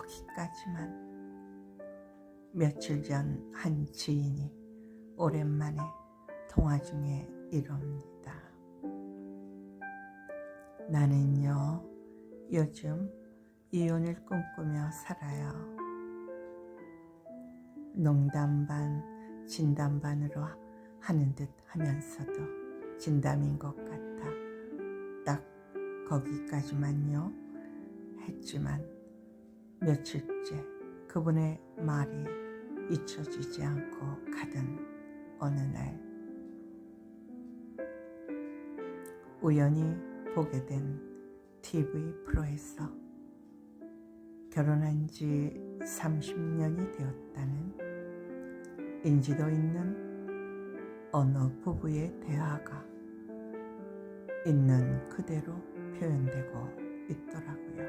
거기까지만. 며칠 전 한 지인이 오랜만에 통화 중에 이럽니다. 나는요, 요즘 이혼을 꿈꾸며 살아요. 농담 반, 진담 반으로 하는 듯 하면서도 진담인 것 같아 딱 거기까지만요 했지만 며칠째 그분의 말이 잊혀지지 않고 가던 어느 날 우연히 보게 된 TV 프로에서 결혼한 지 30년이 되었다는 인지도 있는 어느 부부의 대화가 있는 그대로 표현되고 있더라고요.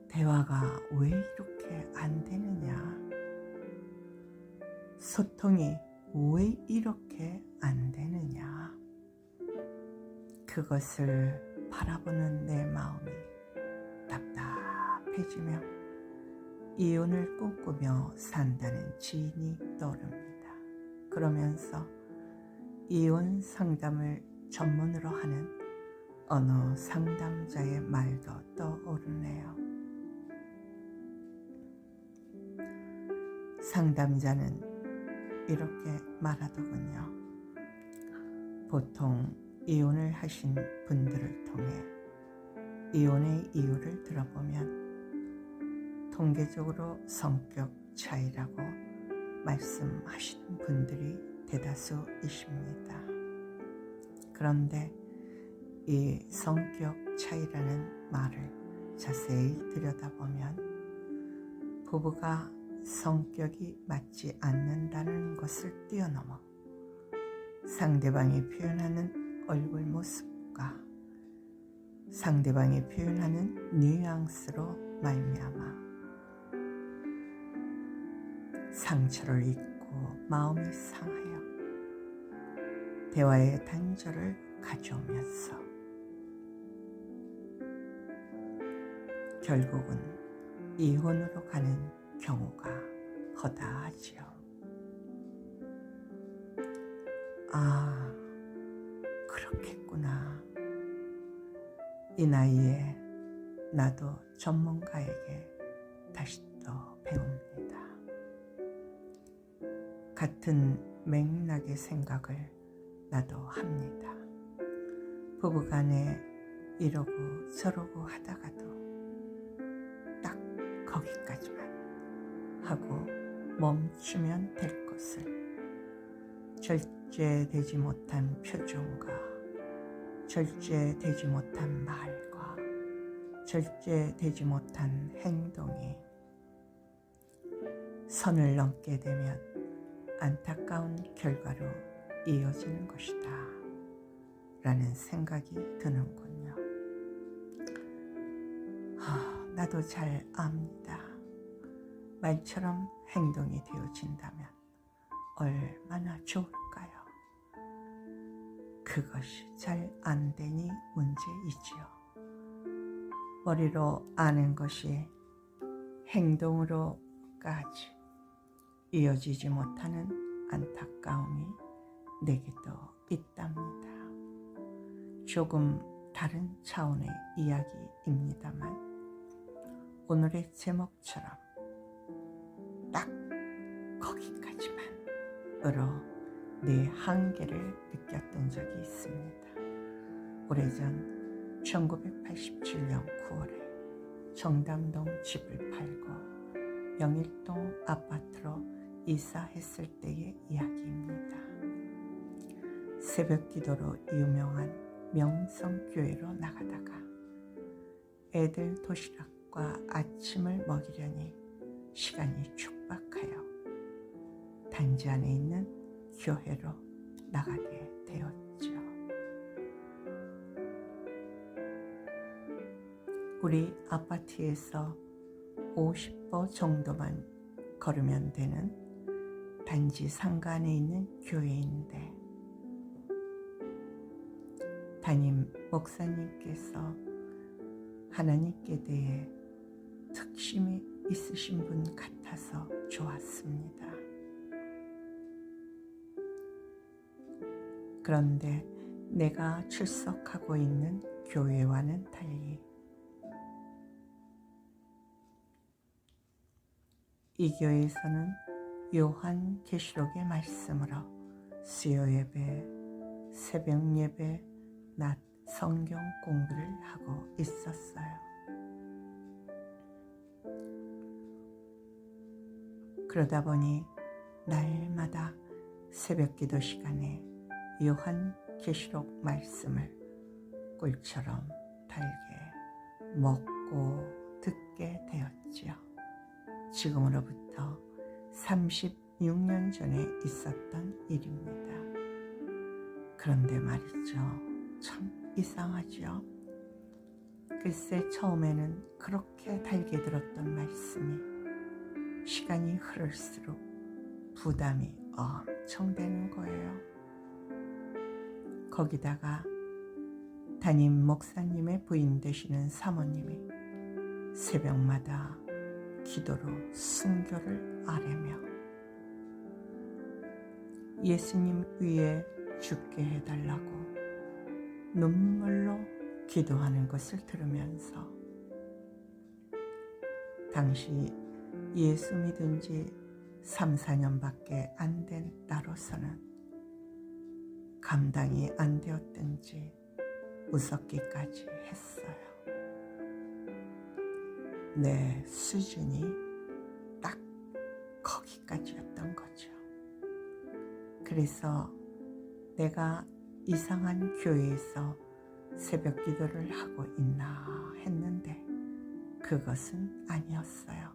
대화가 왜 이렇게 안 되느냐? 소통이 왜 이렇게 안 되느냐? 그것을 바라보는 내 마음이 답답해지며 이혼을 꿈꾸며 산다는 지인이 떠오릅니다. 그러면서 이혼 상담을 전문으로 하는 어느 상담자의 말도 떠오르네요. 상담자는 이렇게 말하더군요. 보통 이혼을 하신 분들을 통해 이혼의 이유를 들어보면 통계적으로 성격 차이라고 말씀하시는 분들이 대다수이십니다. 그런데 이 성격 차이라는 말을 자세히 들여다보면 부부가 성격이 맞지 않는다는 것을 뛰어넘어 상대방이 표현하는 얼굴 모습과 상대방이 표현하는 뉘앙스로 말미암아 상처를 입고 마음이 상하여 대화의 단절을 가져오면서 결국은 이혼으로 가는 경우가 허다하지요. 아, 그렇겠구나. 이 나이에 나도 전문가에게 다시 또 배웁니다. 같은 맥락의 생각을 나도 합니다. 부부간에 이러고 저러고 하다가도 딱 거기까지만 하고 멈추면 될 것을 절제되지 못한 표정과 절제되지 못한 말과 절제되지 못한 행동이 선을 넘게 되면 안타까운 결과로 이어지는 것이다 라는 생각이 드는군요. 나도 잘 압니다. 말처럼 행동이 되어진다면 얼마나 좋을까요? 그것이 잘 안 되니 문제이지요. 머리로 아는 것이 행동으로까지 이어지지 못하는 안타까움이 내게도 있답니다. 조금 다른 차원의 이야기입니다만 오늘의 제목처럼 딱 거기까지만으로 내 한계를 느꼈던 적이 있습니다. 오래전 1987년 9월에 정담동 집을 팔고 영일동 아파트로 이사했을 때의 이야기입니다. 새벽 기도로 유명한 명성교회로 나가다가 애들 도시락과 아침을 먹이려니 시간이 촉박하여 단지 안에 있는 교회로 나가게 되었죠. 우리 아파트에서 50보 정도만 걸으면 되는 단지 상가 안에 있는 교회인데 담임 목사님께서 하나님께 대해 특심이 있으신 분 같아서 좋았습니다. 그런데 내가 출석하고 있는 교회와는 달리 이 교회에서는 요한계시록의 말씀으로 수요 예배, 새벽 예배, 낮 성경 공부를 하고 있었어요. 그러다 보니 날마다 새벽 기도 시간에 요한계시록 말씀을 꿀처럼 달게 먹고 듣게 되었지요. 지금으로부터 36년 전에 있었던 일입니다. 그런데 말이죠, 참 이상하죠. 글쎄 처음에는 그렇게 달게 들었던 말씀이 시간이 흐를수록 부담이 엄청 되는 거예요. 거기다가 담임 목사님의 부인 되시는 사모님이 새벽마다 기도로 순교를 아뢰며 예수님 위에 죽게 해달라고 눈물로 기도하는 것을 들으면서 당시 예수 믿은 지 3, 4년밖에 안 된 나로서는 감당이 안 되었든지 웃었기까지 했어요. 내 수준이 딱 거기까지였던 거죠. 그래서 내가 이상한 교회에서 새벽 기도를 하고 있나 했는데 그것은 아니었어요.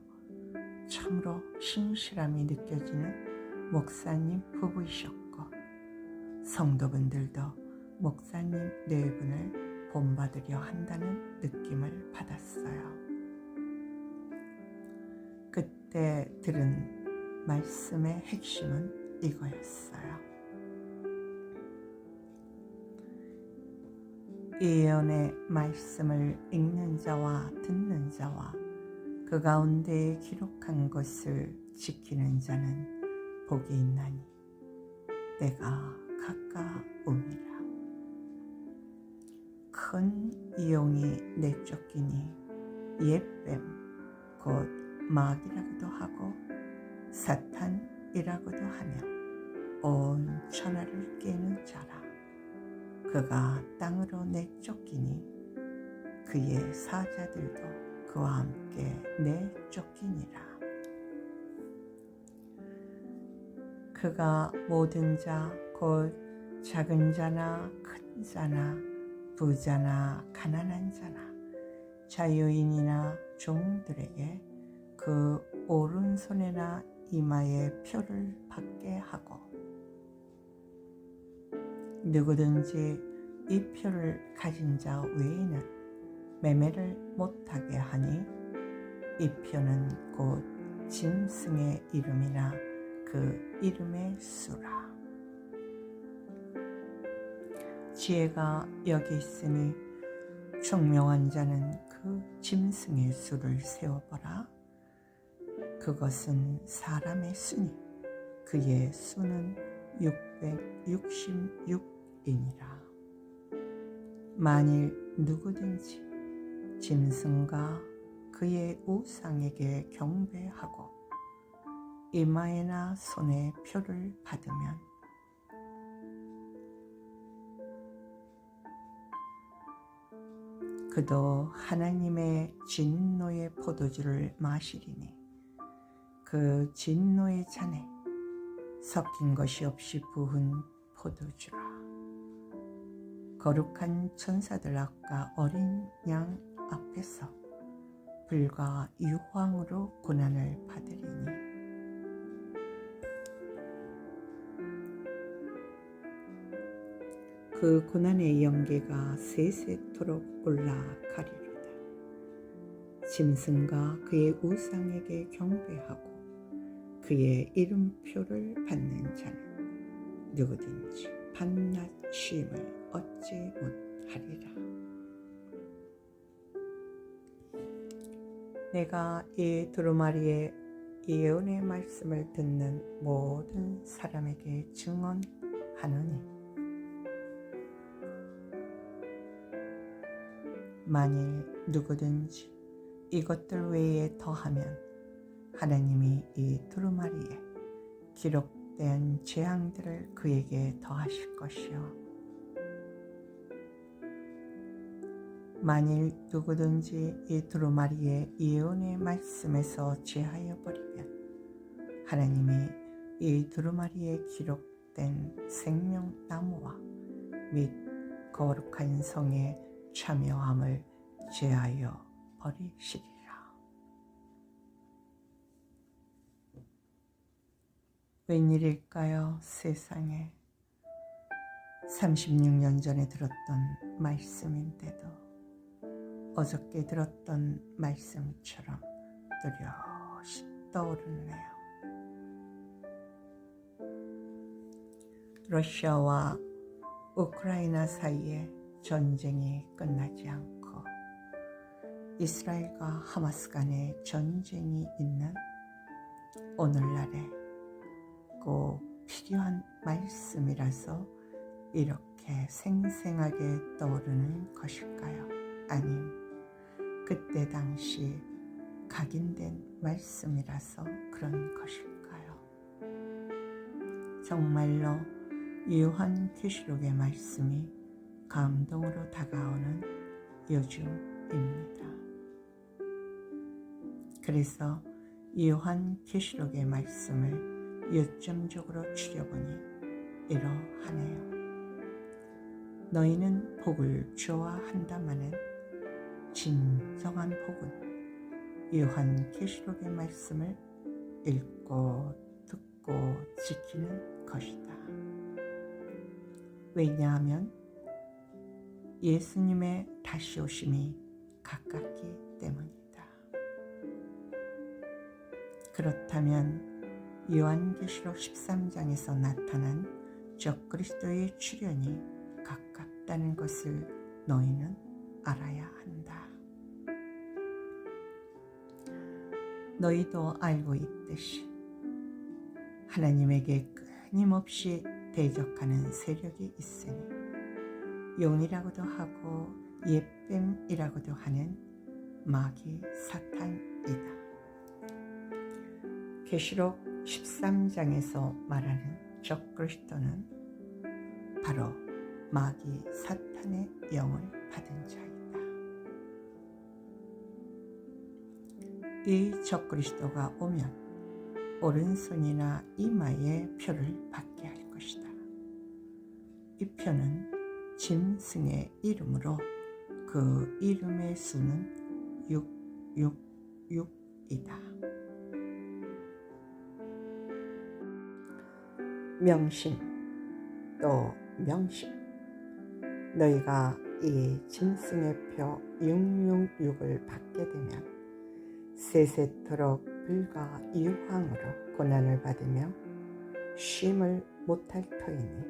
참으로 신실함이 느껴지는 목사님 부부이셨고 성도분들도 목사님 네 분을 본받으려 한다는 느낌을 받았어요. 그때 들은 말씀의 핵심은 이거였어요. 예언의 말씀을 읽는 자와 듣는 자와 그 가운데에 기록한 것을 지키는 자는 복이 있나니 내가 가까움이라. 큰 이용이 내쫓기니 옛뱀 곧 마귀라고도 하고 사탄이라고도 하며 온 천하를 깨는 자라. 그가 땅으로 내쫓기니 그의 사자들도 그와 함께 내쫓기니라. 그가 모든 자 곧 작은 자나 큰 자나 부자나 가난한 자나 자유인이나 종들에게 그 오른손에나 이마에 표를 받게 하고 누구든지 이 표를 가진 자 외에는 매매를 못하게 하니 이 표는 곧 짐승의 이름이나 그 이름의 수라. 지혜가 여기 있으니 총명한 자는 그 짐승의 수를 세워보라. 그것은 사람의 수니 그의 수는 666이니라. 만일 누구든지 짐승과 그의 우상에게 경배하고 이마에나 손에 표를 받으면 그도 하나님의 진노의 포도주를 마시리니 그 진노의 잔에 섞인 것이 없이 부은 포도주라. 거룩한 천사들 앞과 어린 양 앞에서 불과 유황으로 고난을 받으리니 그 고난의 연계가 세세토록 올라가리로다. 짐승과 그의 우상에게 경배하고 그의 이름표를 받는 자는 누구든지 밤낮 쉼을 얻지 못하리라. 내가 이 두루마리의 예언의 말씀을 듣는 모든 사람에게 증언하노니 만일 누구든지 이것들 외에 더하면 하나님이 이 두루마리에 기록된 재앙들을 그에게 더하실 것이요 만일 누구든지 이 두루마리의 예언의 말씀에서 제하여 버리면 하나님이 이 두루마리에 기록된 생명나무와 및 거룩한 성의 참여함을 제하여 버리시리라. 웬일일까요? 세상에 36년 전에 들었던 말씀인데도 어저께 들었던 말씀처럼 뚜렷이 떠오르네요. 러시아와 우크라이나 사이에 전쟁이 끝나지 않고 이스라엘과 하마스 간의 전쟁이 있는 오늘날에 꼭 필요한 말씀이라서 이렇게 생생하게 떠오르는 것일까요? 아님 그때 당시 각인된 말씀이라서 그런 것일까요? 정말로 요한계시록의 말씀이 감동으로 다가오는 요즘입니다. 그래서 요한계시록의 말씀을 요점적으로 추려보니 이러하네요. 너희는 복을 좋아한다마는 진정한 복은 요한계시록의 말씀을 읽고 듣고 지키는 것이다. 왜냐하면 예수님의 다시 오심이 가깝기 때문이다. 그렇다면 요한계시록 13장에서 나타난 적그리스도의 출현이 가깝다는 것을 너희는 알아야 한다. 너희도 알고 있듯이 하나님에게 끊임없이 대적하는 세력이 있으니 용이라고도 하고 옛뱀이라고도 하는 마귀 사탄이다. 계시록 13장에서 말하는 적그리스도는 바로 마귀 사탄의 영을 받은 자이다. 이 적그리스도가 오면 오른손이나 이마에 표를 받게 할 것이다. 이 표는 짐승의 이름으로 그 이름의 수는 666이다. 명심 또 명심. 너희가 이 짐승의 표 666을 받게 되면 세세토록 불과 유황으로 고난을 받으며 쉼을 못할 터이니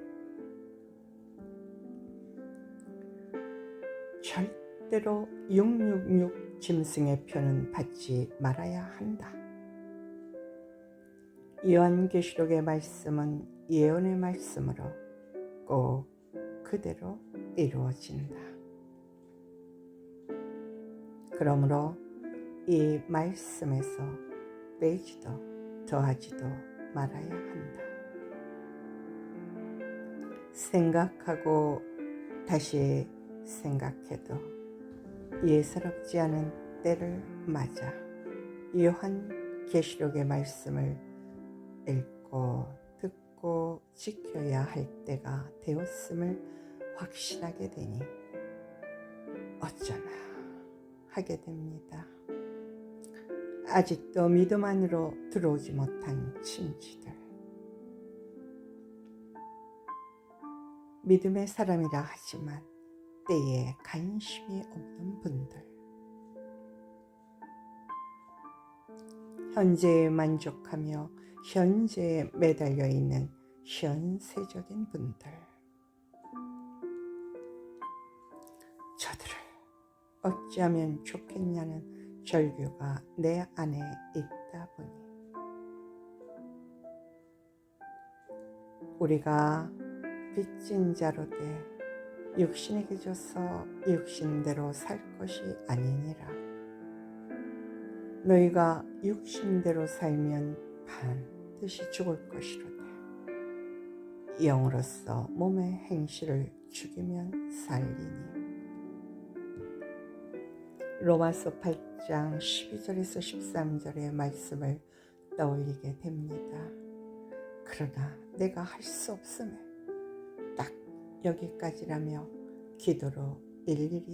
절대로 666 짐승의 표는 받지 말아야 한다. 요한계시록의 말씀은 예언의 말씀으로 꼭 그대로 이루어진다. 그러므로 이 말씀에서 빼지도 더하지도 말아야 한다. 생각하고 다시 생각해도 예사롭지 않은 때를 맞아 요한계시록의 말씀을 읽고 듣고 지켜야 할 때가 되었음을 확신하게 되니 어쩌나 하게 됩니다. 아직도 믿음 안으로 들어오지 못한 친지들, 믿음의 사람이라 하지만 때에 관심이 없는 분들, 현재에 만족하며 현재에 매달려 있는 현세적인 분들, 저들을 어찌하면 좋겠냐는 절규가 내 안에 있다 보니 우리가 빚진 자로 돼 육신에게 줘서 육신대로 살 것이 아니니라. 너희가 육신대로 살면 반드시 죽을 것이로되 영으로서 몸의 행실을 죽이면 살리니. 로마서 8장 12절에서 13절의 말씀을 떠올리게 됩니다. 그러나 내가 할 수 없음에 딱 여기까지라며 기도로 일일이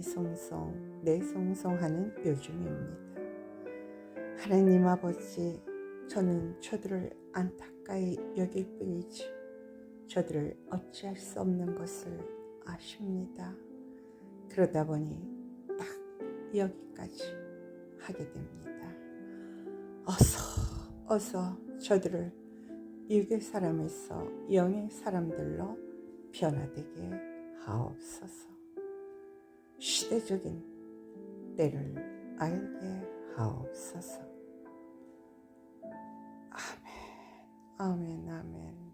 내송송하는 요즘입니다. 하나님 아버지, 저는 저들을 안타까이 여길 뿐이지 저들을 어찌할 수 없는 것을 아십니다. 그러다 보니 딱 여기까지 하게 됩니다. 어서 저들을 육의 사람에서 영의 사람들로 변화되게 하옵소서. 시대적인 때를 알게 하옵소서. 아멘, 아멘, 아멘.